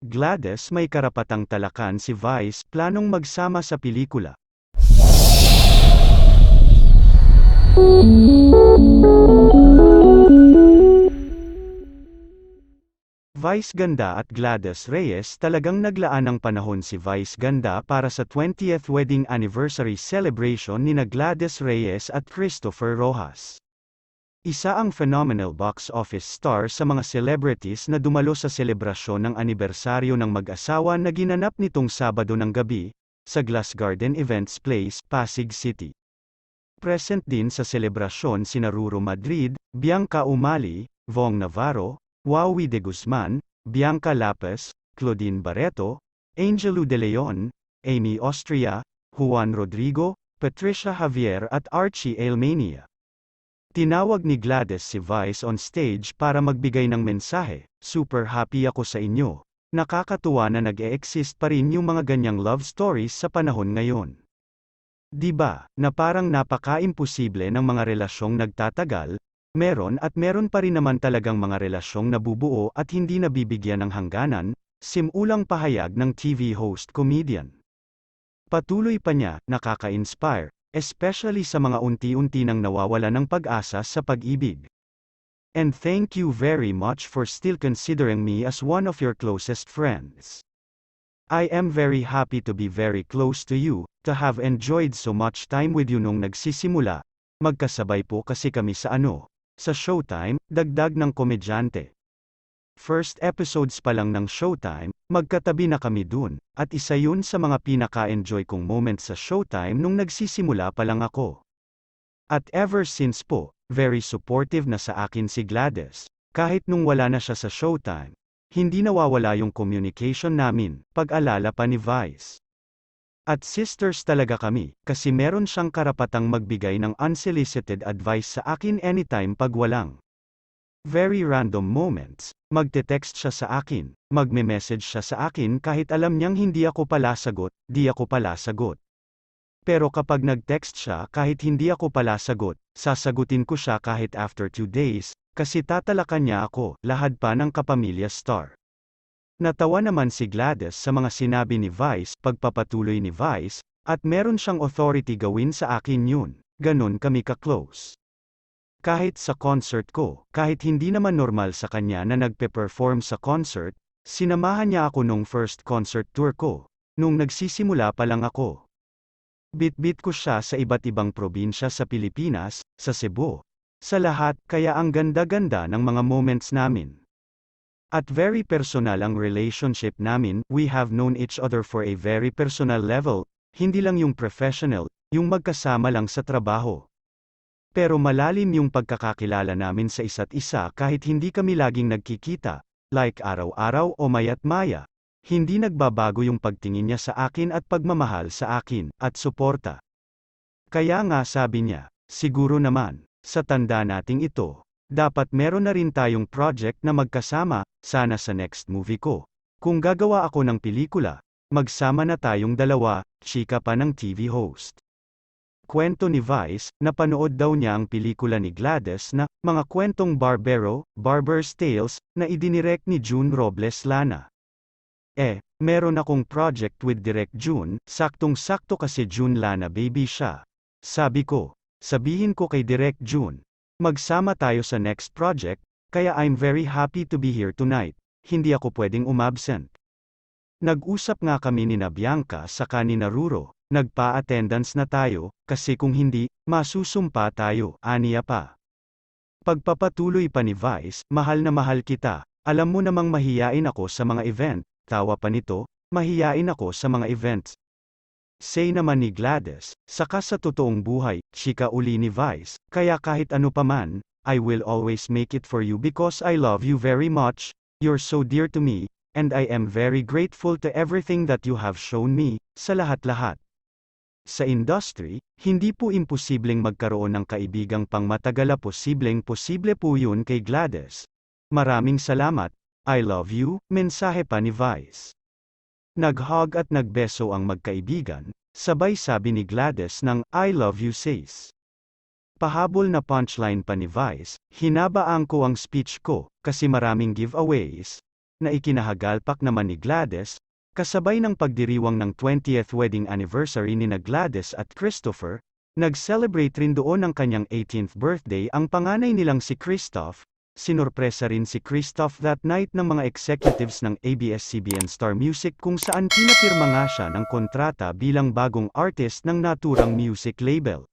Gladys may karapatang talakan si Vice planong magsama sa pelikula. Vice Ganda at Gladys Reyes. Talagang naglaan ng panahon si Vice Ganda para sa 20th wedding anniversary celebration nina Gladys Reyes at Christopher Rojas. Isa ang phenomenal box office star sa mga celebrities na dumalo sa selebrasyon ng anibersaryo ng mag-asawa na ginanap nitong Sabado ng gabi, sa Glass Garden Events Place, Pasig City. Present din sa selebrasyon sina Ruro Madrid, Bianca Umali, Vong Navarro, Wawi de Guzman, Bianca Lapez, Claudine Barreto, Angelo De Leon, Amy Austria, Juan Rodrigo, Patricia Javier at Archie Ailmania. Tinawag ni Gladys si Vice on stage para magbigay ng mensahe, "Super happy ako sa inyo. Nakakatuwa na nag-e-exist pa rin yung mga ganyang love stories sa panahon ngayon. Di ba, na parang napaka-imposible ng mga relasyong nagtatagal, meron pa rin naman talagang mga relasyong nabubuo at hindi nabibigyan ng hangganan," simulang pahayag ng TV host comedian. Patuloy pa niya, nakaka-inspire, especially sa mga unti-unti nang nawawala ng pag-asa sa pag-ibig. "And thank you very much for still considering me as one of your closest friends. I am very happy to be very close to you, to have enjoyed so much time with you nung nagsisimula. Magkasabay po kasi kami sa Showtime," dagdag ng komedyante. "First episodes pa lang ng Showtime, magkatabi na kami dun, at isa yun sa mga pinaka-enjoy kong moments sa Showtime nung nagsisimula pa lang ako. At ever since po, very supportive na sa akin si Gladys. Kahit nung wala na siya sa Showtime, hindi nawawala yung communication namin," pag-alala pa ni Vice. "At sisters talaga kami, kasi meron siyang karapatang magbigay ng unsolicited advice sa akin anytime pag walang very random moments, magte-text siya sa akin, magme-message siya sa akin kahit alam niyang hindi ako pala sagot, di ako pala sagot. Pero kapag nag-text siya kahit hindi ako pala sagot, sasagutin ko siya kahit after 2 days, kasi tatalakan niya ako," lahad pa ng kapamilya star. Natawa naman si Gladys sa mga sinabi ni Vice, pagpapatuloy ni Vice, "At meron siyang authority gawin sa akin yun, ganun kami ka-close. Kahit sa concert ko, kahit hindi naman normal sa kanya na nagpe-perform sa concert, sinamahan niya ako nung first concert tour ko, nung nagsisimula pa lang ako. Bit-bit ko siya sa iba't ibang probinsya sa Pilipinas, sa Cebu, sa lahat, kaya ang ganda-ganda ng mga moments namin. At very personal ang relationship namin, we have known each other for a very personal level, hindi lang yung professional, yung magkasama lang sa trabaho. Pero malalim yung pagkakakilala namin sa isa't isa kahit hindi kami laging nagkikita, like araw-araw o mayat-maya. Hindi nagbabago yung pagtingin niya sa akin at pagmamahal sa akin, at suporta. Kaya nga sabi niya, siguro naman, sa tanda nating ito, dapat meron na rin tayong project na magkasama, sana sa next movie ko. Kung gagawa ako ng pelikula, magsama na tayong dalawa," chika pa ng TV host. Kwento ni Vice, napanood daw niya ang pelikula ni Gladys na, Mga Kwentong Barbero, Barber's Tales, na idinirect ni June Robles Lana. Meron akong project with Direk June, saktong-sakto kasi June Lana baby siya. Sabi ko, sabihin ko kay Direk June, magsama tayo sa next project, kaya I'm very happy to be here tonight, hindi ako pwedeng umabsent. Nag-usap nga kami ni Bianca saka ni Ruro, nagpa-attendance na tayo, kasi kung hindi, masusumpa tayo, aniya pa. Pagpapatuloy pa ni Vice, mahal na mahal kita, alam mo namang mahiyain ako sa mga event, tawa pa nito, mahiyain ako sa mga events. Say naman ni Gladys, saka sa totoong buhay, chika uli ni Vice, kaya kahit ano pa man, I will always make it for you because I love you very much, you're so dear to me, and I am very grateful to everything that you have shown me, sa lahat-lahat. Sa industry, hindi po imposibleng magkaroon ng kaibigang pangmatagala, posible po yun kay Gladys. Maraming salamat, I love you, mensahe pa ni Vice. Nag-hug at nagbeso ang magkaibigan, sabay sabi ni Gladys ng I love you sis. Pahabol na punchline pa ni Vice, hinabaan ko ang speech ko, kasi maraming giveaways, na ikinahagalpak naman ni Gladys, kasabay ng pagdiriwang ng 20th wedding anniversary nina Gladys at Christopher, nag-celebrate rin doon ang kanyang 18th birthday ang panganay nilang si Christoph. Sinurpresa rin si Christoph that night ng mga executives ng ABS-CBN Star Music kung saan pinapirma nga siya ng kontrata bilang bagong artist ng naturang music label.